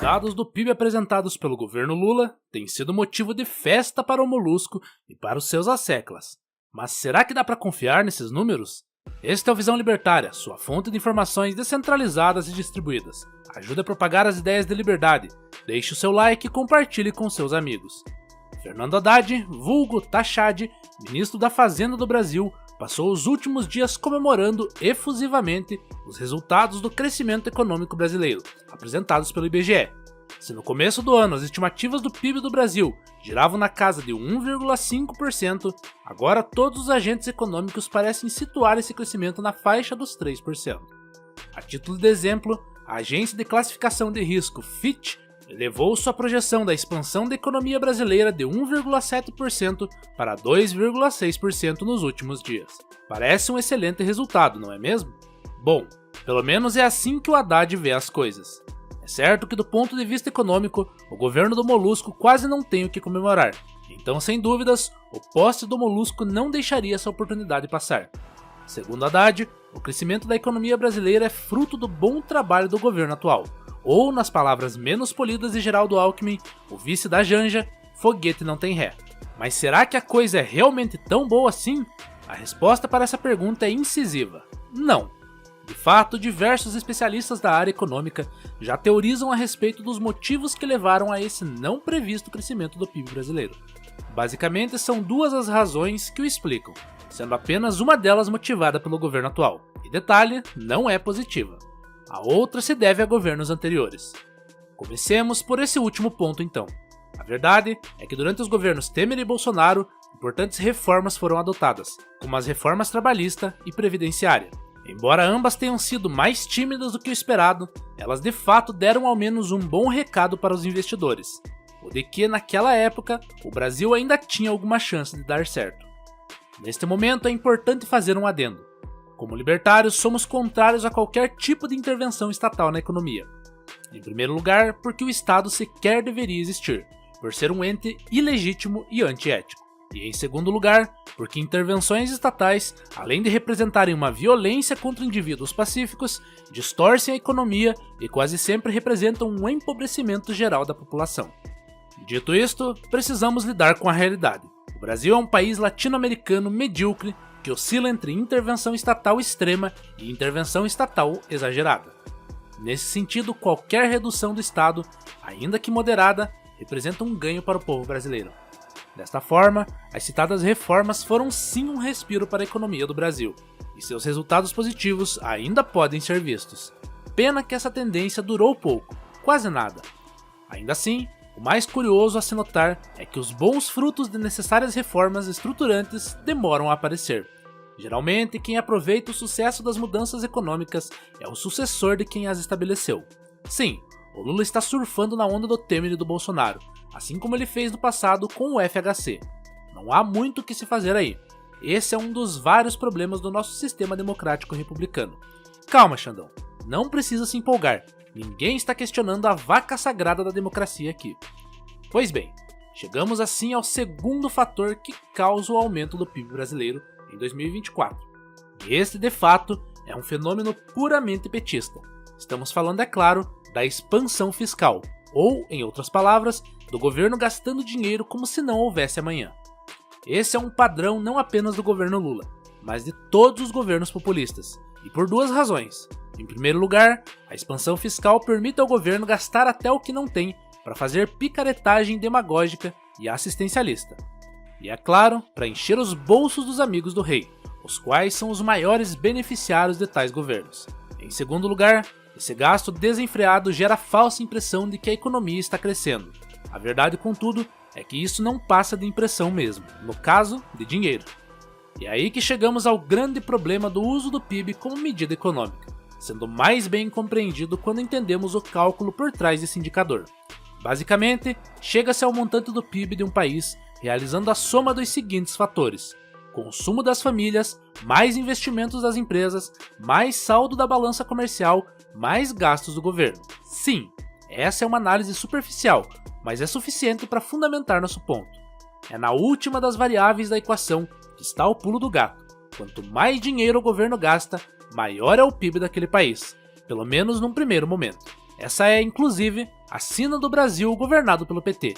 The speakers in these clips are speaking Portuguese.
dados do PIB apresentados pelo governo Lula têm sido motivo de festa para o Molusco e para os seus asseclas. Mas será que dá para confiar nesses números? Este é o Visão Libertária, sua fonte de informações descentralizadas e distribuídas. Ajude a propagar as ideias de liberdade. Deixe o seu like e compartilhe com seus amigos. Fernando Haddad, vulgo Tachad, ministro da Fazenda do Brasil, passou os últimos dias comemorando efusivamente os resultados do crescimento econômico brasileiro, apresentados pelo IBGE. Se no começo do ano as estimativas do PIB do Brasil giravam na casa de 1,5%, agora todos os agentes econômicos parecem situar esse crescimento na faixa dos 3%. A título de exemplo, a agência de classificação de risco Fitch elevou sua projeção da expansão da economia brasileira de 1,7% para 2,6% nos últimos dias. Parece um excelente resultado, não é mesmo? Bom, pelo menos é assim que o Haddad vê as coisas. É certo que do ponto de vista econômico, o governo do Molusco quase não tem o que comemorar, então sem dúvidas, o poste do Molusco não deixaria essa oportunidade passar. Segundo Haddad, o crescimento da economia brasileira é fruto do bom trabalho do governo atual, ou, nas palavras menos polidas de Geraldo Alckmin, o vice da Janja, foguete não tem ré. Mas será que a coisa é realmente tão boa assim? A resposta para essa pergunta é incisiva: não. De fato, diversos especialistas da área econômica já teorizam a respeito dos motivos que levaram a esse não previsto crescimento do PIB brasileiro. Basicamente, são duas as razões que o explicam, sendo apenas uma delas motivada pelo governo atual. E detalhe, não é positiva. A outra se deve a governos anteriores. Comecemos por esse último ponto então. A verdade é que durante os governos Temer e Bolsonaro, importantes reformas foram adotadas, como as reformas trabalhista e previdenciária. Embora ambas tenham sido mais tímidas do que o esperado, elas de fato deram ao menos um bom recado para os investidores, o de que naquela época o Brasil ainda tinha alguma chance de dar certo. Neste momento é importante fazer um adendo. Como libertários, somos contrários a qualquer tipo de intervenção estatal na economia. Em primeiro lugar, porque o Estado sequer deveria existir, por ser um ente ilegítimo e antiético. E em segundo lugar, porque intervenções estatais, além de representarem uma violência contra indivíduos pacíficos, distorcem a economia e quase sempre representam um empobrecimento geral da população. Dito isto, precisamos lidar com a realidade. O Brasil é um país latino-americano medíocre que oscila entre intervenção estatal extrema e intervenção estatal exagerada. Nesse sentido, qualquer redução do Estado, ainda que moderada, representa um ganho para o povo brasileiro. Desta forma, as citadas reformas foram sim um respiro para a economia do Brasil, e seus resultados positivos ainda podem ser vistos. Pena que essa tendência durou pouco, quase nada. Ainda assim, o mais curioso a se notar é que os bons frutos de necessárias reformas estruturantes demoram a aparecer. Geralmente, quem aproveita o sucesso das mudanças econômicas é o sucessor de quem as estabeleceu. Sim, o Lula está surfando na onda do Temer e do Bolsonaro, assim como ele fez no passado com o FHC. Não há muito o que se fazer aí. Esse é um dos vários problemas do nosso sistema democrático republicano. Calma, Xandão, não precisa se empolgar. Ninguém está questionando a vaca sagrada da democracia aqui. Pois bem, chegamos assim ao segundo fator que causa o aumento do PIB brasileiro em 2024. E este, de fato, é um fenômeno puramente petista. Estamos falando, é claro, da expansão fiscal, ou, em outras palavras, do governo gastando dinheiro como se não houvesse amanhã. Esse é um padrão não apenas do governo Lula, mas de todos os governos populistas, e por duas razões. Em primeiro lugar, a expansão fiscal permite ao governo gastar até o que não tem para fazer picaretagem demagógica e assistencialista. E é claro, para encher os bolsos dos amigos do rei, os quais são os maiores beneficiários de tais governos. Em segundo lugar, esse gasto desenfreado gera a falsa impressão de que a economia está crescendo. A verdade, contudo, é que isso não passa de impressão mesmo, no caso, de dinheiro. E é aí que chegamos ao grande problema do uso do PIB como medida econômica, sendo mais bem compreendido quando entendemos o cálculo por trás desse indicador. Basicamente, chega-se ao montante do PIB de um país realizando a soma dos seguintes fatores: consumo das famílias, mais investimentos das empresas, mais saldo da balança comercial, mais gastos do governo. Sim, essa é uma análise superficial, mas é suficiente para fundamentar nosso ponto. É na última das variáveis da equação que está o pulo do gato. Quanto mais dinheiro o governo gasta, maior é o PIB daquele país, pelo menos num primeiro momento. Essa é, inclusive, a sina do Brasil governado pelo PT.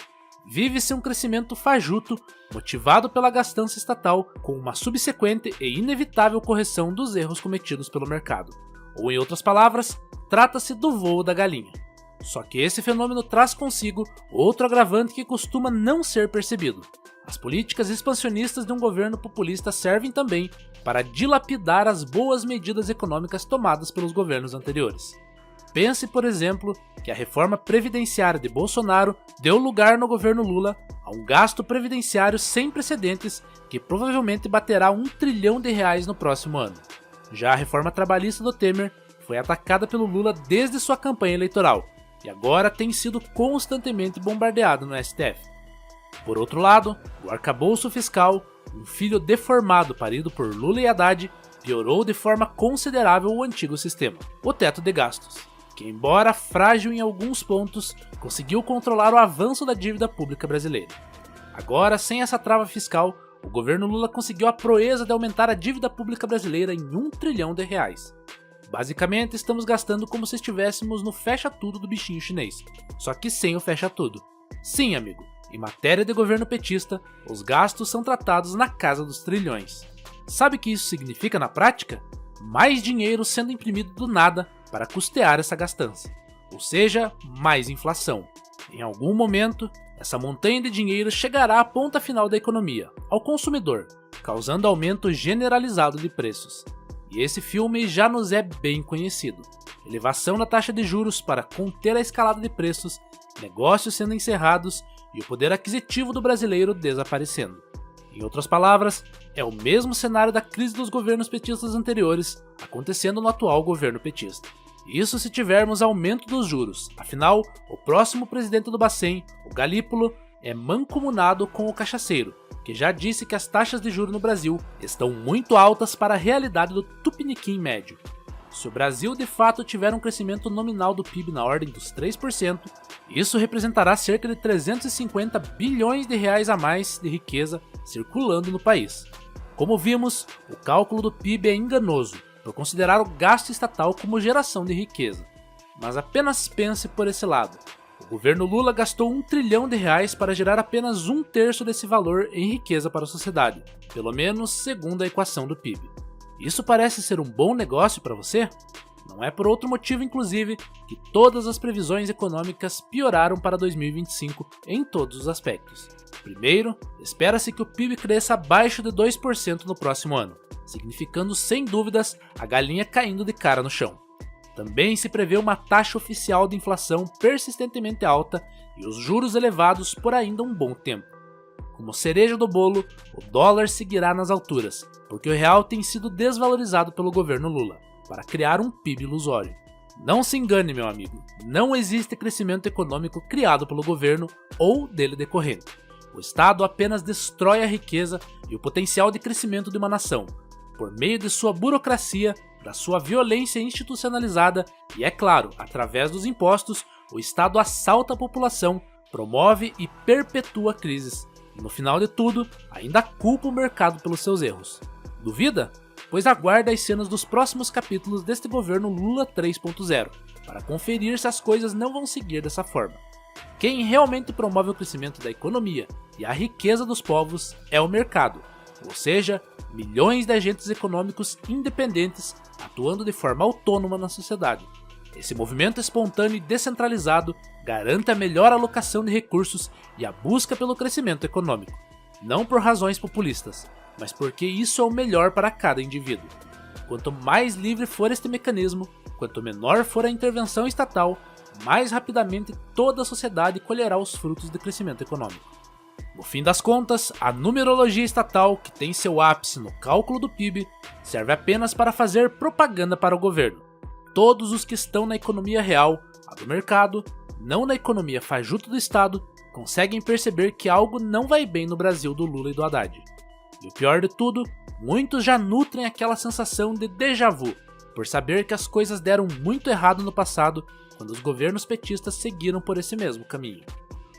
Vive-se um crescimento fajuto, motivado pela gastança estatal, com uma subsequente e inevitável correção dos erros cometidos pelo mercado. Ou, em outras palavras, trata-se do voo da galinha. Só que esse fenômeno traz consigo outro agravante que costuma não ser percebido. As políticas expansionistas de um governo populista servem também para dilapidar as boas medidas econômicas tomadas pelos governos anteriores. Pense, por exemplo, que a reforma previdenciária de Bolsonaro deu lugar no governo Lula a um gasto previdenciário sem precedentes que provavelmente baterá R$1 trilhão no próximo ano. Já a reforma trabalhista do Temer foi atacada pelo Lula desde sua campanha eleitoral e agora tem sido constantemente bombardeada no STF. Por outro lado, o arcabouço fiscal, um filho deformado parido por Lula e Haddad, piorou de forma considerável o antigo sistema, o teto de gastos, que, embora frágil em alguns pontos, conseguiu controlar o avanço da dívida pública brasileira. Agora, sem essa trava fiscal, o governo Lula conseguiu a proeza de aumentar a dívida pública brasileira em R$1 trilhão. Basicamente, estamos gastando como se estivéssemos no fecha-tudo do bichinho chinês, só que sem o fecha-tudo. Sim, amigo, em matéria de governo petista, os gastos são tratados na casa dos trilhões. Sabe o que isso significa na prática? Mais dinheiro sendo imprimido do nada para custear essa gastança, ou seja, mais inflação. Em algum momento, essa montanha de dinheiro chegará à ponta final da economia, ao consumidor, causando aumento generalizado de preços. E esse filme já nos é bem conhecido. Elevação da taxa de juros para conter a escalada de preços, negócios sendo encerrados e o poder aquisitivo do brasileiro desaparecendo. Em outras palavras, é o mesmo cenário da crise dos governos petistas anteriores acontecendo no atual governo petista. Isso se tivermos aumento dos juros, afinal, o próximo presidente do Bacen, o Galípolo, é mancomunado com o cachaceiro, que já disse que as taxas de juros no Brasil estão muito altas para a realidade do tupiniquim médio. Se o Brasil de fato tiver um crescimento nominal do PIB na ordem dos 3%, isso representará cerca de 350 bilhões de reais a mais de riqueza circulando no país. Como vimos, o cálculo do PIB é enganoso, por considerar o gasto estatal como geração de riqueza. Mas apenas pense por esse lado. O governo Lula gastou R$1 trilhão para gerar apenas 1/3 desse valor em riqueza para a sociedade, pelo menos segundo a equação do PIB. Isso parece ser um bom negócio para você? Não é por outro motivo, inclusive, que todas as previsões econômicas pioraram para 2025 em todos os aspectos. Primeiro, espera-se que o PIB cresça abaixo de 2% no próximo ano, significando sem dúvidas a galinha caindo de cara no chão. Também se prevê uma taxa oficial de inflação persistentemente alta e os juros elevados por ainda um bom tempo. Como cereja do bolo, o dólar seguirá nas alturas, porque o real tem sido desvalorizado pelo governo Lula, para criar um PIB ilusório. Não se engane, meu amigo, não existe crescimento econômico criado pelo governo ou dele decorrente. O Estado apenas destrói a riqueza e o potencial de crescimento de uma nação, por meio de sua burocracia, da sua violência institucionalizada e, é claro, através dos impostos, o Estado assalta a população, promove e perpetua crises, e no final de tudo, ainda culpa o mercado pelos seus erros. Duvida? Pois aguarde as cenas dos próximos capítulos deste governo Lula 3.0, para conferir se as coisas não vão seguir dessa forma. Quem realmente promove o crescimento da economia e a riqueza dos povos é o mercado, ou seja, milhões de agentes econômicos independentes atuando de forma autônoma na sociedade. Esse movimento espontâneo e descentralizado garante a melhor alocação de recursos e a busca pelo crescimento econômico, não por razões populistas, mas porque isso é o melhor para cada indivíduo. Quanto mais livre for este mecanismo, quanto menor for a intervenção estatal, mais rapidamente toda a sociedade colherá os frutos do crescimento econômico. No fim das contas, a numerologia estatal, que tem seu ápice no cálculo do PIB, serve apenas para fazer propaganda para o governo. Todos os que estão na economia real, a do mercado, não na economia fajuta do Estado, conseguem perceber que algo não vai bem no Brasil do Lula e do Haddad. E o pior de tudo, muitos já nutrem aquela sensação de déjà vu, por saber que as coisas deram muito errado no passado, quando os governos petistas seguiram por esse mesmo caminho.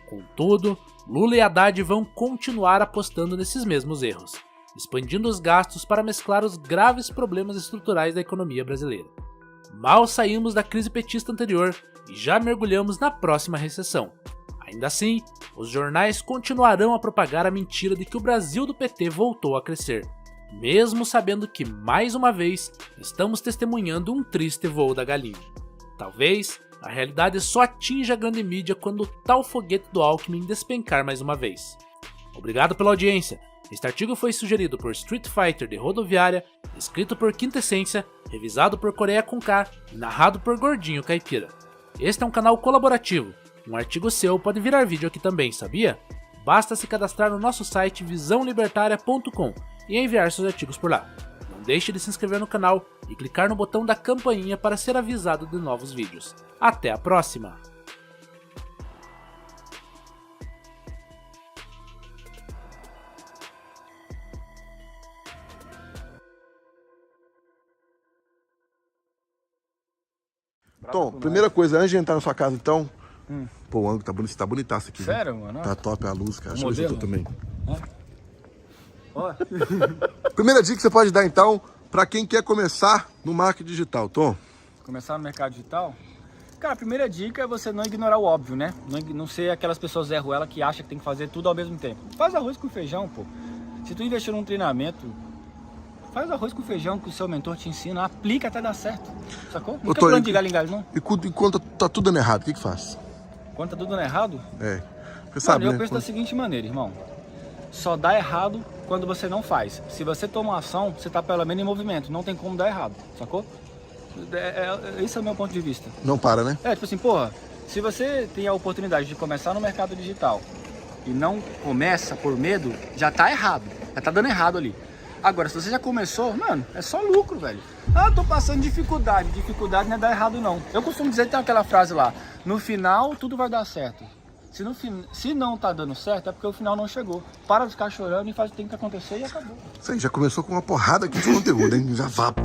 Contudo, Lula e Haddad vão continuar apostando nesses mesmos erros, expandindo os gastos para mesclar os graves problemas estruturais da economia brasileira. Mal saímos da crise petista anterior e já mergulhamos na próxima recessão. Ainda assim, os jornais continuarão a propagar a mentira de que o Brasil do PT voltou a crescer, mesmo sabendo que, mais uma vez, estamos testemunhando um triste voo da galinha. Talvez a realidade só atinja a grande mídia quando o tal foguete do Alckmin despencar mais uma vez. Obrigado pela audiência. Este artigo foi sugerido por Street Fighter de Rodoviária, escrito por Quintessência, revisado por Coreia com K e narrado por Gordinho Caipira. Este é um canal colaborativo. Um artigo seu pode virar vídeo aqui também, sabia? Basta se cadastrar no nosso site visãolibertaria.com e enviar seus artigos por lá. Não deixe de se inscrever no canal e clicar no botão da campainha para ser avisado de novos vídeos. Até a próxima! Tom, primeira coisa, antes de entrar na sua casa, então... Pô, o ângulo tá bonitaço aqui. Sério, né? mano? Tá top a luz, cara. Deixa eu ver se eu tô também. Ó. Primeira dica que você pode dar, então, pra quem quer começar no marketing digital, Tom. Começar no mercado digital? Cara, a primeira dica é você não ignorar o óbvio, né? Não ser aquelas pessoas Zé Ruela que acham que tem que fazer tudo ao mesmo tempo. Faz arroz com feijão, pô. Se tu investir num treinamento, faz arroz com feijão que o seu mentor te ensina, aplica até dar certo. Sacou? Não quer plano de galho em galho, não? E quando tá tudo dando errado, o que faz? Quando tá tudo dando errado? É. Você sabe, eu né? penso da seguinte maneira, irmão. Só dá errado quando você não faz. Se você toma uma ação, você tá pelo menos em movimento. Não tem como dar errado, sacou? Esse é o meu ponto de vista. Não para, né? Tipo assim, porra, se você tem a oportunidade de começar no mercado digital e não começa por medo, já tá errado. Já tá dando errado ali. Agora, se você já começou, mano, é só lucro, velho. Ah, eu tô passando dificuldade. Dificuldade não é dar errado, não. Eu costumo dizer que tem aquela frase lá, no final tudo vai dar certo. Se não tá dando certo, é porque o final não chegou. Para de ficar chorando e faz o que tem que acontecer e acabou. Isso aí, já começou com uma porrada aqui de conteúdo, hein? Já vá, pô.